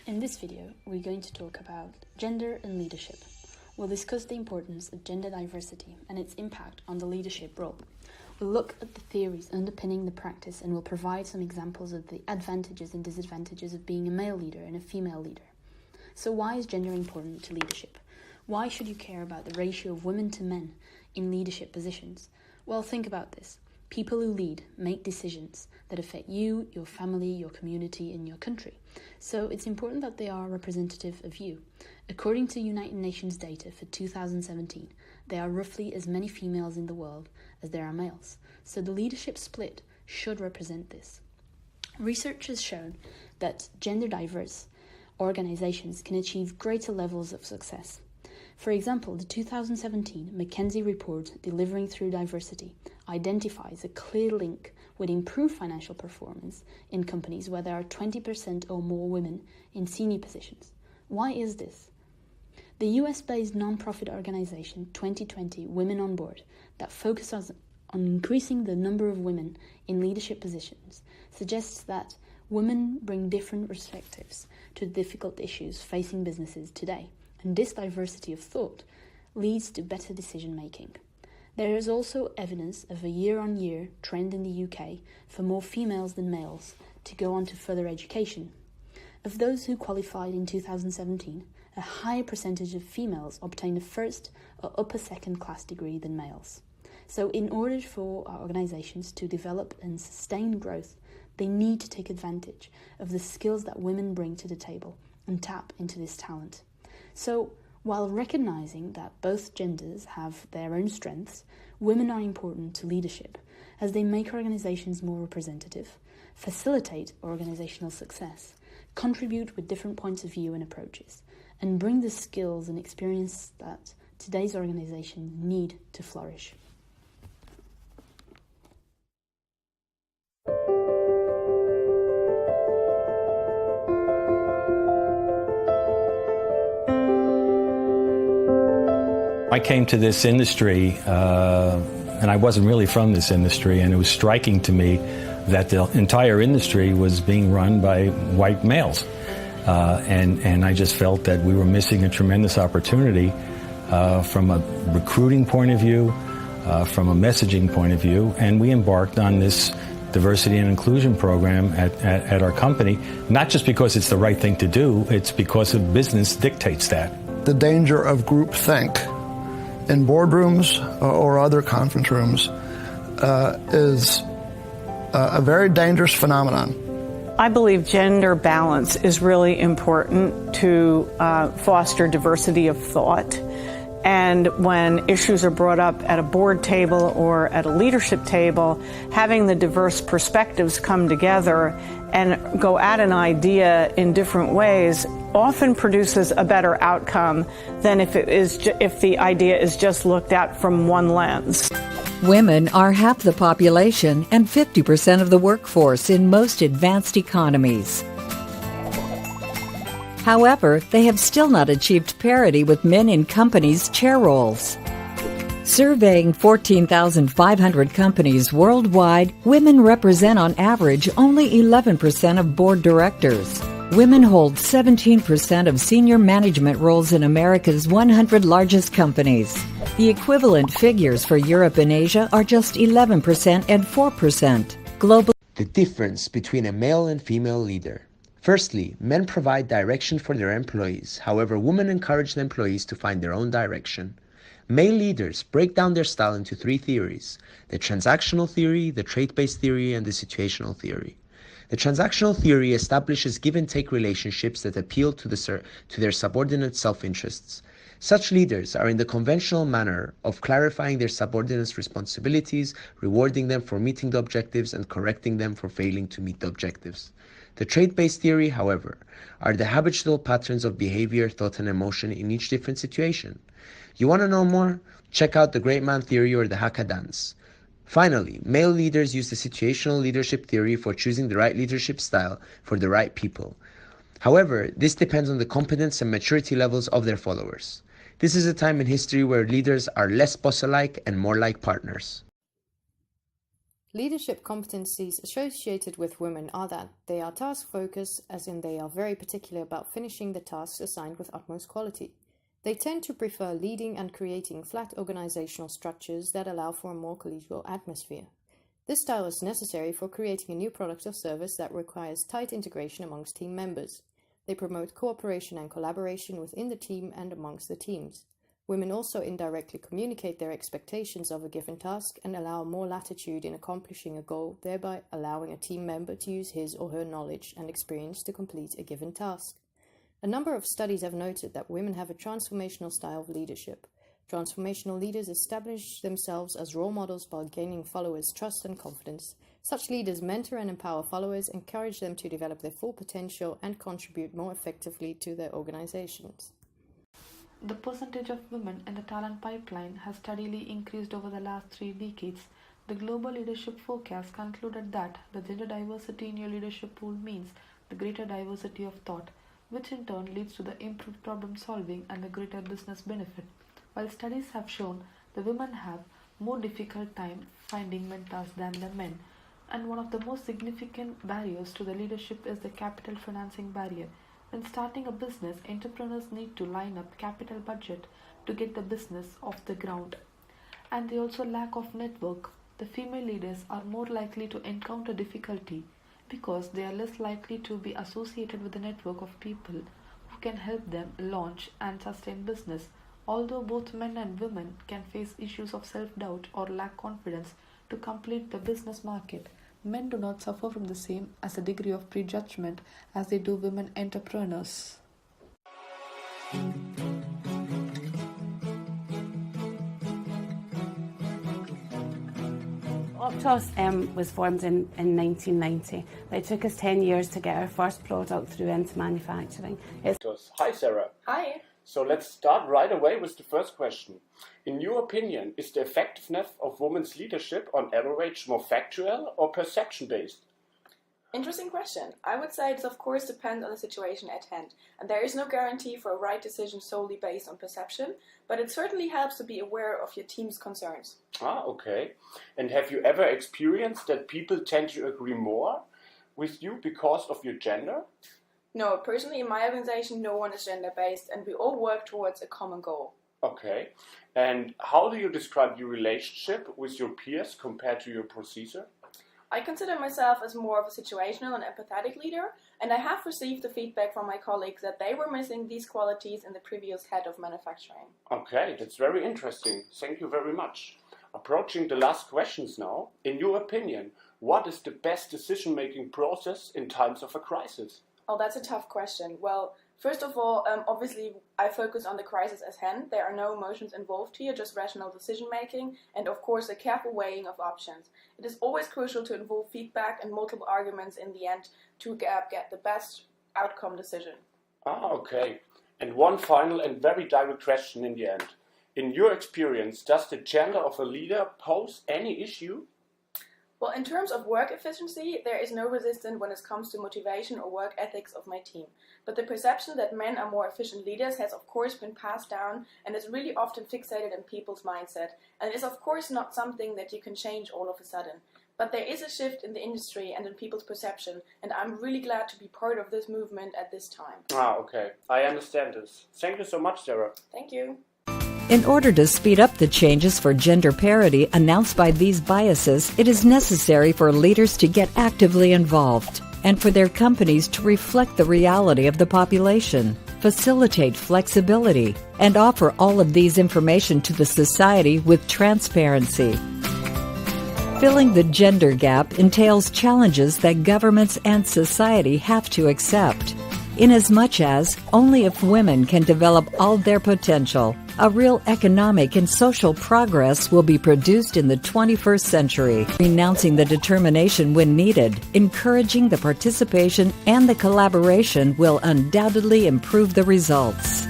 In this video, we're going to talk about gender and leadership. We'll discuss the importance of gender diversity and its impact on the leadership role. We'll look at the theories underpinning the practice and we'll provide some examples of the advantages and disadvantages of being a male leader and a female leader. So why is gender important to leadership? Why should you care about the ratio of women to men in leadership positions? Well, think about this. People who lead make decisions that affect you, your family, your community, and your country. So it's important that they are representative of you. According to United Nations data for 2017, there are roughly as many females in the world as there are males. So the leadership split should represent this. Research has shown that gender diverse organizations can achieve greater levels of success. For example, the 2017 McKinsey report, Delivering Through Diversity, identifies a clear link with improved financial performance in companies where there are 20% or more women in senior positions. Why is this? The US-based non-profit organization 2020 Women on Board, that focuses on increasing the number of women in leadership positions, suggests that women bring different perspectives to difficult issues facing businesses today. And this diversity of thought leads to better decision-making. There is also evidence of a year-on-year trend in the UK for more females than males to go on to further education. Of those who qualified in 2017, a higher percentage of females obtained a first or upper second class degree than males. So in order for our organisations to develop and sustain growth, they need to take advantage of the skills that women bring to the table and tap into this talent. So, while recognising that both genders have their own strengths, women are important to leadership as they make organisations more representative, facilitate organisational success, contribute with different points of view and approaches, and bring the skills and experience that today's organisations need to flourish. I came to this industry, and I wasn't really from this industry, and it was striking to me that the entire industry was being run by white males. And I just felt that we were missing a tremendous opportunity from a recruiting point of view, from a messaging point of view, and we embarked on this diversity and inclusion program at our company, not just because it's the right thing to do, it's because the business dictates that. The danger of groupthink in boardrooms or other conference rooms is a very dangerous phenomenon. I believe gender balance is really important to foster diversity of thought. And when issues are brought up at a board table or at a leadership table, having the diverse perspectives come together and go at an idea in different ways often produces a better outcome than if the idea is just looked at from one lens. Women are half the population and 50% of the workforce in most advanced economies. However, they have still not achieved parity with men in companies' chair roles. Surveying 14,500 companies worldwide, women represent on average only 11% of board directors. Women hold 17% of senior management roles in America's 100 largest companies. The equivalent figures for Europe and Asia are just 11% and 4%. Global. The difference between a male and female leader. Firstly, men provide direction for their employees. However, women encourage the employees to find their own direction. Male leaders break down their style into three theories: the transactional theory, the trait-based theory, and the situational theory. The transactional theory establishes give-and-take relationships that appeal to their subordinate self-interests. Such leaders are in the conventional manner of clarifying their subordinates' responsibilities, rewarding them for meeting the objectives, and correcting them for failing to meet the objectives. The trait-based theory, however, are the habitual patterns of behavior, thought, and emotion in each different situation. You want to know more? Check out the Great Man Theory or the Haka Dance. Finally, male leaders use the situational leadership theory for choosing the right leadership style for the right people. However, this depends on the competence and maturity levels of their followers. This is a time in history where leaders are less boss-alike and more like partners. Leadership competencies associated with women are that they are task-focused, as in they are very particular about finishing the tasks assigned with utmost quality. They tend to prefer leading and creating flat organizational structures that allow for a more collegial atmosphere. This style is necessary for creating a new product or service that requires tight integration amongst team members. They promote cooperation and collaboration within the team and amongst the teams. Women also indirectly communicate their expectations of a given task and allow more latitude in accomplishing a goal, thereby allowing a team member to use his or her knowledge and experience to complete a given task. A number of studies have noted that women have a transformational style of leadership. Transformational leaders establish themselves as role models by gaining followers' trust and confidence. Such leaders mentor and empower followers, encourage them to develop their full potential, and contribute more effectively to their organizations. The percentage of women in the talent pipeline has steadily increased over the last 3 decades. The Global Leadership Forecast concluded that the gender diversity in your leadership pool means the greater diversity of thought, which in turn leads to the improved problem solving and the greater business benefit. While studies have shown the women have more difficult time finding mentors than the men, and one of the most significant barriers to the leadership is the capital financing barrier. When starting a business, entrepreneurs need to line up capital budget to get the business off the ground. And they also lack of network. The female leaders are more likely to encounter difficulty because they are less likely to be associated with a network of people who can help them launch and sustain business. Although both men and women can face issues of self-doubt or lack confidence to complete the business market, men do not suffer from the same as a degree of prejudgment as they do women entrepreneurs. Optos was formed in 1990. It took us 10 years to get our first product through into manufacturing. Hi, Sarah. Hi. So let's start right away with the first question. In your opinion, is the effectiveness of women's leadership on average more factual or perception-based? Interesting question. I would say it of course depends on the situation at hand, and there is no guarantee for a right decision solely based on perception, but it certainly helps to be aware of your team's concerns. Okay. And have you ever experienced that people tend to agree more with you because of your gender? No, personally in my organization no one is gender-based and we all work towards a common goal. Okay. And how do you describe your relationship with your peers compared to your procedure? I consider myself as more of a situational and empathetic leader, and I have received the feedback from my colleagues that they were missing these qualities in the previous head of manufacturing. Okay, that's very interesting. Thank you very much. Approaching the last questions now. In your opinion, what is the best decision-making process in times of a crisis? Oh, that's a tough question. Well, first of all, obviously I focus on the crisis at hand. There are no emotions involved here, just rational decision making and of course a careful weighing of options. It is always crucial to involve feedback and multiple arguments in the end to get the best outcome decision. Okay. And one final and very direct question in the end. In your experience, does the gender of a leader pose any issue? Well, in terms of work efficiency, there is no resistance when it comes to motivation or work ethics of my team. But the perception that men are more efficient leaders has of course been passed down and is really often fixated in people's mindset. And it is of course not something that you can change all of a sudden. But there is a shift in the industry and in people's perception, and I'm really glad to be part of this movement at this time. Okay. I understand this. Thank you so much, Sarah. Thank you. In order to speed up the changes for gender parity announced by these biases, it is necessary for leaders to get actively involved and for their companies to reflect the reality of the population, facilitate flexibility, and offer all of these information to the society with transparency. Filling the gender gap entails challenges that governments and society have to accept. Inasmuch as only if women can develop all their potential, a real economic and social progress will be produced in the 21st century. Renouncing the determination when needed, encouraging the participation and the collaboration will undoubtedly improve the results.